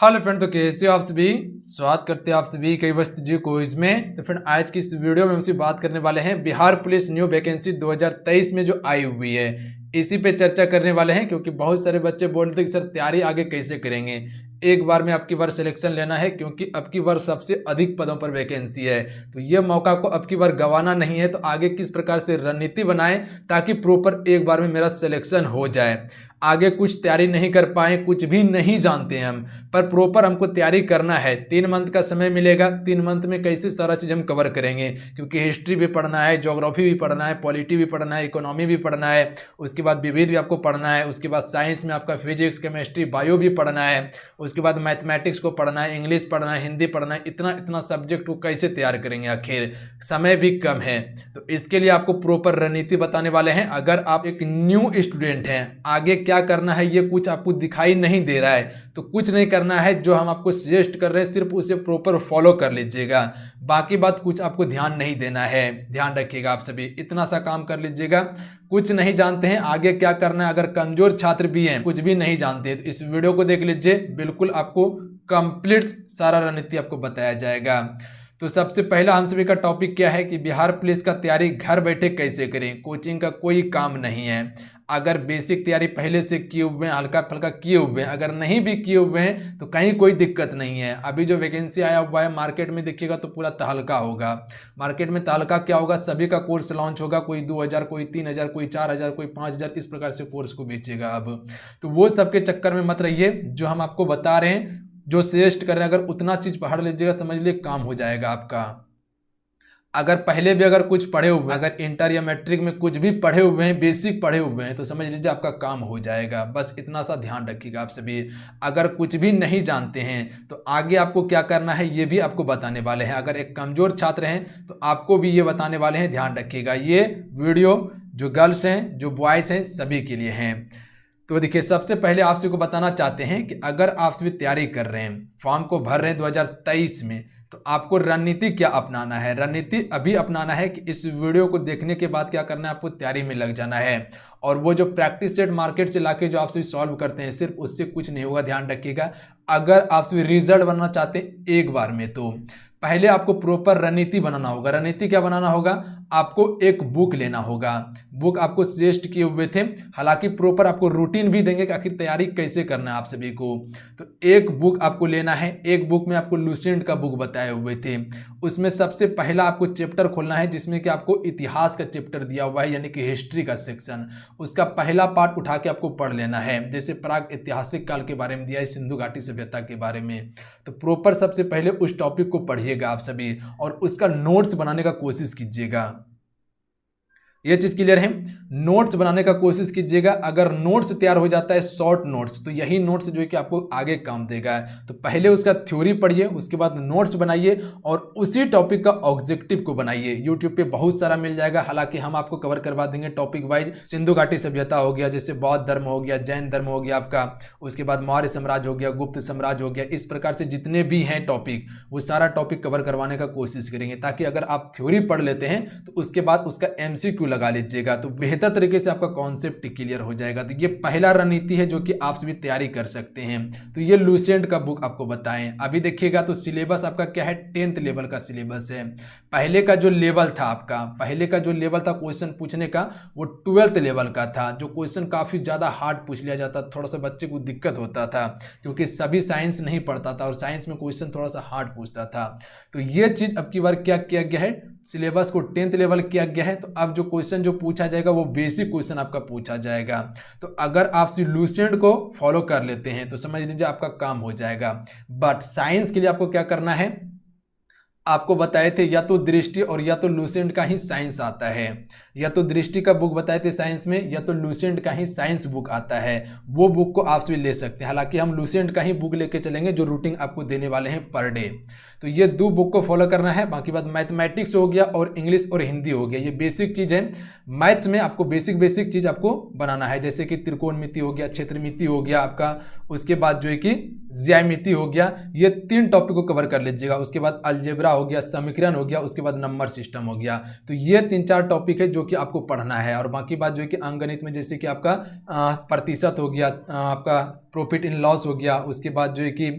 Hello friend, तो कैसे हो आप सभी। स्वागत करते हैं आप सभी कई वस्त जी को इसमें। तो फ्रेंड, आज की इस वीडियो में हमसे बात करने वाले हैं बिहार पुलिस न्यू वैकेंसी 2023 में जो आई हुई है, इसी पे चर्चा करने वाले हैं। क्योंकि बहुत सारे बच्चे बोलते हैं कि सर तैयारी आगे कैसे करेंगे, एक बार में आपकी बार सिलेक्शन लेना है क्योंकि अब की बार सबसे अधिक पदों पर वैकेंसी है। तो ये मौका को अब की बार गंवाना नहीं है। तो आगे किस प्रकार से रणनीति बनाएं ताकि प्रॉपर एक बार में मेरा सिलेक्शन हो जाए। आगे कुछ तैयारी नहीं कर पाए, कुछ भी नहीं जानते हैं हम, पर प्रॉपर हमको तैयारी करना है। 3 मंथ का समय मिलेगा, 3 मंथ में कैसे सारा चीज़ हम कवर करेंगे। क्योंकि हिस्ट्री भी पढ़ना है, ज्योग्राफी भी पढ़ना है, पॉलिटी भी पढ़ना है, इकोनॉमी भी पढ़ना है, उसके बाद विविध भी आपको पढ़ना है, उसके बाद साइंस में आपका फिजिक्स केमिस्ट्री बायो भी पढ़ना है, उसके बाद मैथमेटिक्स को पढ़ना है, इंग्लिश पढ़ना है, हिंदी पढ़ना है। इतना इतना सब्जेक्ट को कैसे तैयार करेंगे, आखिर समय भी कम है। तो इसके लिए आपको प्रॉपर रणनीति बताने वाले हैं। अगर आप एक न्यू स्टूडेंट हैं, आगे क्या करना है ये कुछ आपको दिखाई नहीं दे रहा है, तो कुछ नहीं करना है। जो हम आपको सजेस्ट कर रहे हैं सिर्फ उसे प्रॉपर फॉलो कर लीजिएगा। बाकी बात कुछ आपको ध्यान नहीं देना है। ध्यान रखिएगा, आप सभी इतना सा काम कर लीजिएगा। कुछ नहीं जानते हैं आगे क्या करना है, अगर कमजोर छात्र भी हैं, कुछ भी नहीं जानते हैं, तो इस वीडियो को देख लीजिए। बिल्कुल आपको कंप्लीट सारा रणनीति आपको बताया जाएगा। तो सबसे पहला हम सभी का टॉपिक क्या है कि बिहार पुलिस का तैयारी घर बैठे कैसे करें। कोचिंग का कोई काम नहीं है। अगर बेसिक तैयारी पहले से किए हुए हैं, हल्का फल्का किए हुए हैं, अगर नहीं भी किए हुए हैं तो कहीं कोई दिक्कत नहीं है। अभी जो वैकेंसी आया हुआ है मार्केट में देखिएगा तो पूरा तहलका होगा। मार्केट में तहलका क्या होगा, सभी का कोर्स लॉन्च होगा। कोई 2000, कोई 3000, कोई 4000, कोई 5000, इस प्रकार से कोर्स को बेचेगा। अब तो वो सबके चक्कर में मत रहिए। जो हम आपको बता रहे हैं, जो सजेस्ट कर रहे हैं, अगर उतना चीज पढ़ लीजिएगा समझ लीजिए काम हो जाएगा आपका। अगर पहले भी अगर कुछ पढ़े हुए, अगर इंटर या मैट्रिक में कुछ भी पढ़े हुए हैं, बेसिक पढ़े हुए हैं, तो समझ लीजिए आपका काम हो जाएगा। बस इतना सा ध्यान रखिएगा आप सभी। अगर कुछ भी नहीं जानते हैं तो आगे आपको क्या करना है ये भी आपको बताने वाले हैं। अगर एक कमजोर छात्र हैं तो आपको भी ये बताने वाले हैं, ध्यान रखिएगा। ये वीडियो जो गर्ल्स हैं, जो बॉयज़ हैं, सभी के लिए हैं। तो देखिए, सबसे पहले आप सभी को बताना चाहते हैं कि अगर आप सभी तैयारी कर रहे हैं, फॉर्म को भर रहे हैं 2023 में, तो आपको रणनीति क्या अपनाना है। रणनीति अभी अपनाना है कि इस वीडियो को देखने के बाद क्या करना है, आपको तैयारी में लग जाना है। और वो जो प्रैक्टिस सेट मार्केट से लाके जो आप सभी सॉल्व करते हैं, सिर्फ उससे कुछ नहीं होगा, ध्यान रखिएगा। अगर आप सभी रिजल्ट बनना चाहते हैं एक बार में, तो पहले आपको प्रॉपर रणनीति बनाना होगा। रणनीति क्या बनाना होगा, आपको एक बुक लेना होगा। बुक आपको सजेस्ट किए हुए थे, हालांकि प्रॉपर आपको रूटीन भी देंगे कि आखिर तैयारी कैसे करना है आप सभी को। तो एक बुक आपको लेना है। एक बुक में आपको लूसेंट का बुक बताए हुए थे। उसमें सबसे पहला आपको चैप्टर खोलना है जिसमें कि आपको इतिहास का चैप्टर दिया हुआ है, यानी कि हिस्ट्री का सेक्शन। उसका पहला पार्ट उठा के आपको पढ़ लेना है। जैसे प्राग ऐतिहासिक काल के बारे में दिया है, सिंधु घाटी सभ्यता के बारे में। तो प्रॉपर सबसे पहले उस टॉपिक को पढ़िएगा आप सभी, और उसका नोट्स बनाने का कोशिश कीजिएगा। ये चीज क्लियर है। नोट्स बनाने का कोशिश कीजिएगा। अगर नोट्स तैयार हो जाता है, शॉर्ट नोट्स, तो यही नोट्स जो है कि आपको आगे काम देगा। तो पहले उसका थ्योरी पढ़िए, उसके बाद नोट्स बनाइए और उसी टॉपिक का ऑब्जेक्टिव को बनाइए। यूट्यूब पे बहुत सारा मिल जाएगा, हालांकि हम आपको कवर करवा देंगे टॉपिक वाइज। सिंधु घाटी सभ्यता हो गया, जैसे बौद्ध धर्म हो गया, जैन धर्म हो गया आपका, उसके बाद मौर्य साम्राज्य हो गया, गुप्त साम्राज्य हो गया। इस प्रकार से जितने भी हैं टॉपिक, वो सारा टॉपिक कवर करवाने का कोशिश करेंगे, ताकि अगर आप थ्योरी पढ़ लेते हैं तो उसके बाद उसका MCQ लगा लीजिएगा, तो बेहतर तरीके से आपका कॉन्सेप्ट क्लियर हो जाएगा। तो ये पहला रणनीति है जो कि आप सभी तैयारी कर सकते हैं। तो ये लूसेंट का बुक आपको बताएं। अभी देखिएगा तो सिलेबस आपका क्या है, 10th लेवल का सिलेबस है। पहले का जो लेवल था आपका, पहले का जो लेवल था क्वेश्चन पूछने का, वो 12th लेवल का था। जो क्वेश्चन काफी ज्यादा हार्ड पूछ लिया जाता, थोड़ा सा बच्चे को दिक्कत होता था, क्योंकि सभी साइंस नहीं पढ़ता था और साइंस में क्वेश्चन थोड़ा सा हार्ड पूछता था। तो ये चीज अब की बार क्या किया गया है, सिलेबस को 10th लेवल किया गया है। तो अब जो क्वेश्चन जो पूछा जाएगा वो बेसिक क्वेश्चन आपका पूछा जाएगा। तो अगर आप लूसेंट को फॉलो कर लेते हैं तो समझ लीजिए आपका काम हो जाएगा। बट साइंस के लिए आपको क्या करना है, आपको बताए थे या तो दृष्टि और या तो लूसेंट का ही साइंस आता है, या तो दृष्टि का बुक बताए थे साइंस में, या तो लूसेंट का ही साइंस बुक आता है। वो बुक को आप भी ले सकते हैं। हालांकि हम लूसेंट का ही बुक लेके चलेंगे जो रूटीन आपको देने वाले हैं पर डे। तो ये 2 बुक को फॉलो करना है। बाकी बात मैथमेटिक्स हो गया और इंग्लिश और हिंदी हो गया, ये बेसिक चीज है। मैथ्स में आपको बेसिक चीज आपको बनाना है, जैसे कि त्रिकोणमिति हो गया, क्षेत्रमिति हो गया आपका, उसके बाद जो है कि ज्यामिति हो गया। ये 3 टॉपिक को कवर कर लीजिएगा। उसके बाद अलजेब्रा हो गया, समीकरण हो गया, उसके बाद नंबर सिस्टम हो गया। तो ये 3-4 टॉपिक है जो कि आपको पढ़ना है। और बाकी बात जो है कि अंकगणित में जैसे कि आपका प्रतिशत हो गया, आपका प्रॉफिट इन लॉस हो गया, उसके बाद जो है कि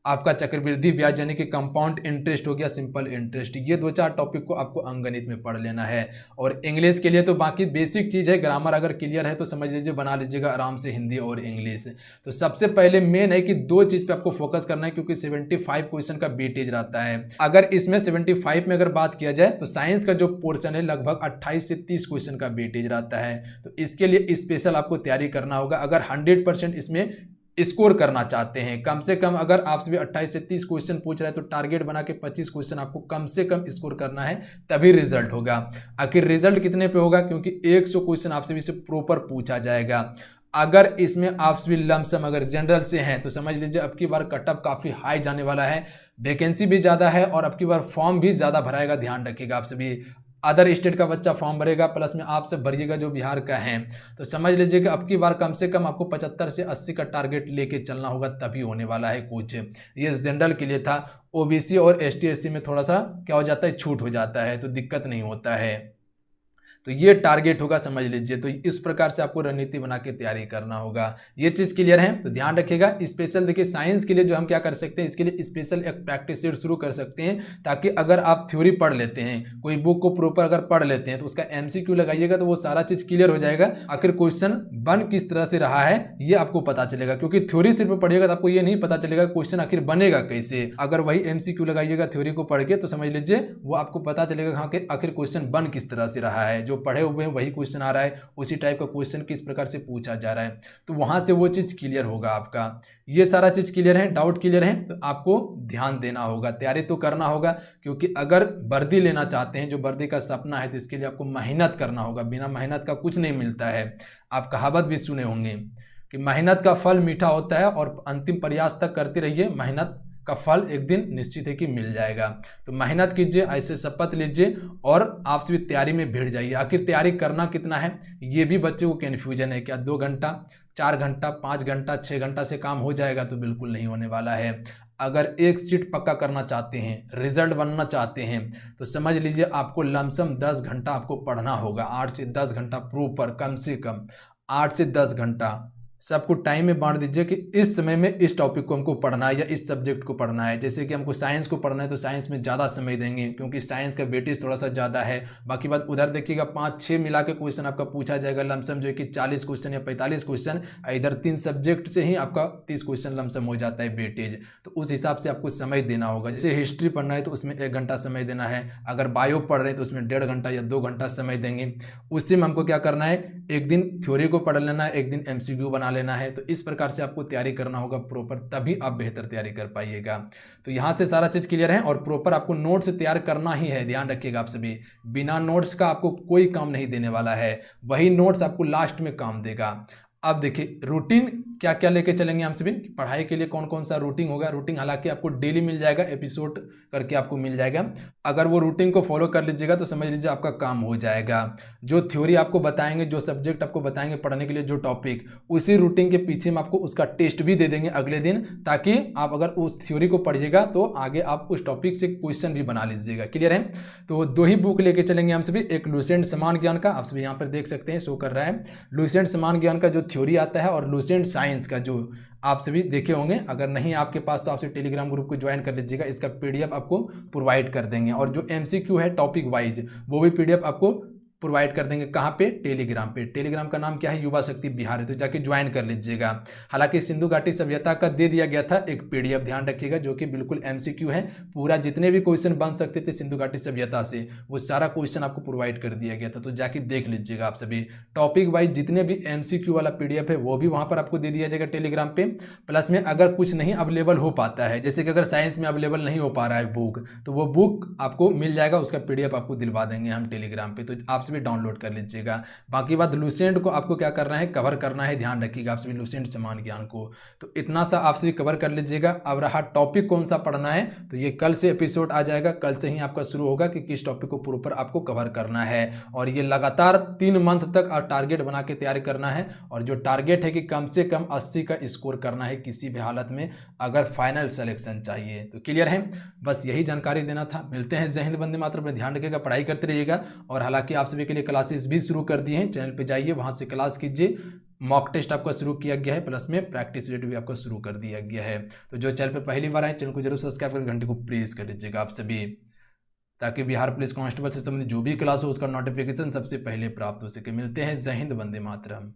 आपका चक्रवृद्धि ब्याज यानी कि कंपाउंड इंटरेस्ट हो गया, सिंपल इंटरेस्ट। ये 2-4 टॉपिक को आपको अंकगणित में पढ़ लेना है। और इंग्लिश के लिए तो बाकी बेसिक चीज़ है, ग्रामर अगर क्लियर है तो समझ लीजिए, बना लीजिएगा आराम से हिंदी और इंग्लिश। तो सबसे पहले मेन है कि 2 चीज़ पे आपको फोकस करना है, क्योंकि 75 क्वेश्चन का वेटेज रहता है। अगर इसमें 75 में अगर बात किया जाए तो साइंस का जो पोर्शन है लगभग 28 से 30 क्वेश्चन का वेटेज रहता है। तो इसके लिए स्पेशल आपको तैयारी करना होगा। अगर 100% इसमें स्कोर करना चाहते हैं, कम से कम अगर आपसे भी 28 से 30 क्वेश्चन पूछ रहा है तो टारगेट बना के 25 क्वेश्चन आपको कम से कम स्कोर करना है, तभी रिजल्ट होगा। आखिर रिजल्ट कितने पे होगा, क्योंकि 100 क्वेश्चन आपसे भी प्रॉपर पूछा जाएगा। अगर इसमें आपसे भी लमसम अगर जनरल से हैं तो समझ लीजिए अब की बार कटअप काफ़ी हाई जाने वाला है, वैकेंसी भी ज़्यादा है और अब की बार फॉर्म भी ज़्यादा भराएगा। ध्यान रखिएगा, आपसे भी अदर स्टेट का बच्चा फॉर्म भरेगा, प्लस में आप सब भरिएगा जो बिहार का है। तो समझ लीजिए कि अब की बार कम से कम आपको 75 से 80 का टारगेट लेके चलना होगा, तभी होने वाला है कुछ। ये जनरल के लिए था। ओबीसी और एसटी एससी में थोड़ा सा क्या हो जाता है, छूट हो जाता है, तो दिक्कत नहीं होता है। तो ये टारगेट होगा, समझ लीजिए। तो इस प्रकार से आपको रणनीति बना के तैयारी करना होगा। ये चीज़ क्लियर है, तो ध्यान रखिएगा। स्पेशल देखिए साइंस के लिए जो हम क्या कर सकते हैं, इसके लिए स्पेशल एक प्रैक्टिस सेट शुरू कर सकते हैं, ताकि अगर आप थ्योरी पढ़ लेते हैं, कोई बुक को प्रॉपर अगर पढ़ लेते हैं तो उसका MCQ लगाइएगा तो वो सारा चीज़ क्लियर हो जाएगा। आखिर क्वेश्चन बन किस तरह से रहा है ये आपको पता चलेगा, क्योंकि थ्योरी सिर्फ पढ़िएगा तो आपको ये नहीं पता चलेगा क्वेश्चन आखिर बनेगा कैसे। अगर वही MCQ लगाइएगा थ्योरी को पढ़ के तो समझ लीजिए वो आपको पता चलेगा हाँ कि आखिर क्वेश्चन बन किस तरह से रहा है, जो पढ़े हुए हैं वही क्वेश्चन आ रहा है, उसी टाइप का क्वेश्चन किस प्रकार से पूछा जा रहा है, तो वहां से वो चीज क्लियर होगा आपका। ये सारा चीज क्लियर है, डाउट क्लियर है, तो आपको ध्यान देना होगा, तैयारी तो करना होगा। क्योंकि अगर वर्दी लेना चाहते हैं, जो वर्दी का सपना है, तो इसके लिए आपको मेहनत करना होगा। बिना मेहनत का कुछ नहीं मिलता है। आप कहावत भी सुने होंगे कि मेहनत का फल मीठा होता है, और अंतिम प्रयास तक करते रहिए, मेहनत का फल एक दिन निश्चित है कि मिल जाएगा। तो मेहनत कीजिए, ऐसे शपथ लीजिए और आपसे भी तैयारी में भिड़ जाइए। आखिर तैयारी करना कितना है, ये भी बच्चे को कन्फ्यूजन है। क्या 2 घंटा, 4 घंटा, 5 घंटा, 6 घंटा से काम हो जाएगा? तो बिल्कुल नहीं होने वाला है। अगर एक सीट पक्का करना चाहते हैं, रिजल्ट बनना चाहते हैं, तो समझ लीजिए आपको लमसम 10 घंटा आपको पढ़ना होगा। 8 से 10 घंटा प्रॉपर, कम से कम 8 से 10 घंटा सबको टाइम में बांट दीजिए कि इस समय में इस टॉपिक को हमको पढ़ना है या इस सब्जेक्ट को पढ़ना है। जैसे कि हमको साइंस को पढ़ना है तो साइंस में ज़्यादा समय देंगे, क्योंकि साइंस का वेटेज थोड़ा सा ज़्यादा है। बाकी बात उधर देखिएगा 5-6 मिला के क्वेश्चन आपका पूछा जाएगा लमसम, जो है कि 40 क्वेश्चन या 45 क्वेश्चन। इधर 3 सब्जेक्ट से ही आपका 30 क्वेश्चन लमसम हो जाता है वेटेज। तो उस हिसाब से आपको समय देना होगा। जैसे हिस्ट्री पढ़ना है तो उसमें 1 घंटा समय देना है, अगर बायो पढ़ रहे हैं तो उसमें 1.5 घंटा या 2 घंटा समय देंगे। उससे में हमको क्या करना है, एक दिन थ्योरी को पढ़ लेना है, एक दिन MCQ बना लेना है। तो इस प्रकार से आपको तैयारी करना होगा प्रॉपर, तभी आप बेहतर तैयारी कर पाइएगा। तो यहाँ से सारा चीज़ क्लियर है, और प्रॉपर आपको नोट्स तैयार करना ही है। ध्यान रखिएगा आप सभी, बिना नोट्स का आपको कोई काम नहीं देने वाला है, वही नोट्स आपको लास्ट में काम देगा। अब देखिए रूटीन क्या क्या लेके चलेंगे हम सभी, पढ़ाई के लिए कौन कौन सा रूटीन होगा। रूटीन हालांकि आपको डेली मिल जाएगा, एपिसोड करके आपको मिल जाएगा। अगर वो रूटीन को फॉलो कर लीजिएगा तो समझ लीजिए आपका काम हो जाएगा। जो थ्योरी आपको बताएंगे, जो सब्जेक्ट आपको बताएंगे पढ़ने के लिए, जो टॉपिक, उसी रूटीन के पीछे में आपको उसका टेस्ट भी दे देंगे अगले दिन, ताकि आप अगर उस थ्योरी को पढ़िएगा तो आगे आप उस टॉपिक से क्वेश्चन भी बना लीजिएगा। क्लियर है? तो 2 ही बुक लेके चलेंगे हम सभी। एक लुसेंट समान ज्ञान का, आप सभी यहाँ पर देख सकते हैं, शो कर रहा है, लुसेंट समान ज्ञान का जो थ्योरी आता है, और लुसेंट साइंस का, जो आप सभी देखे होंगे। अगर नहीं आपके पास तो आपसे टेलीग्राम ग्रुप को ज्वाइन कर लीजिएगा, इसका PDF आपको प्रोवाइड कर देंगे। और जो MCQ है टॉपिक वाइज, वो भी PDF आपको प्रोवाइड कर देंगे। कहाँ पे? टेलीग्राम पे। टेलीग्राम का नाम क्या है? युवा शक्ति बिहार है, तो जाके ज्वाइन कर लीजिएगा। हालांकि सिंधु घाटी सभ्यता का दे दिया गया था एक PDF, ध्यान रखिएगा, जो कि बिल्कुल MCQ है। पूरा जितने भी क्वेश्चन बन सकते थे सिंधु घाटी सभ्यता से, वो सारा क्वेश्चन आपको प्रोवाइड कर दिया गया था, तो जाके देख लीजिएगा आप सभी। टॉपिक वाइज जितने भी MCQ वाला PDF है वो भी वहाँ पर आपको दे दिया जाएगा टेलीग्राम पे। प्लस में अगर कुछ नहीं अवेलेबल हो पाता है, जैसे कि अगर साइंस में अवेलेबल नहीं हो पा रहा है बुक, तो वो बुक आपको मिल जाएगा, उसका PDF आपको दिलवा देंगे हम टेलीग्राम पे, तो आप सभी डाउनलोड कर लीजिएगा। बाकी बात लुसेंट को आपको क्या करना है, कवर करना है। ध्यान रखिएगा आप सभी लुसेंट समान ज्ञान को, तो इतना सा आप सभी कवर कर लीजिएगा। अब रहा टॉपिक कौन सा पढ़ना है, तो ये कल से एपिसोड आ जाएगा, कल से ही आपका शुरू होगा कि किस टॉपिक को प्रॉपर आपको कवर करना है। और ये लगातार 3 मंथ तक आप टारगेट बना के तैयारी करना है, और जो टारगेट है कि कम से कम 80 का स्कोर करना है किसी भी हालत में, अगर फाइनल सिलेक्शन चाहिए। तो क्लियर है? बस यही जानकारी देना था। मिलते हैं। जय हिंद, वंदे मातरम। अपना ध्यान रखिएगा, पढ़ाई करते रहिएगा। और हालांकि आप सभी के लिए क्लासेस भी शुरू कर दिए हैं, चैनल पे जाइए, वहां से क्लास कीजिए। मॉक टेस्ट आपका शुरू किया गया है, प्लस में प्रैक्टिस रेट भी आपका शुरू कर दिया गया है। तो जो चैनल पे पहली बार आए चैनल को जरूर सब्सक्राइब कर घंटे को प्रेस कर दीजिएगा आप सभी, ताकि बिहार पुलिस कांस्टेबल से संबंधित जो भी क्लास हो उसका नोटिफिकेशन सबसे पहले प्राप्त हो सके। मिलते हैं, जय हिंद, वंदे मातरम।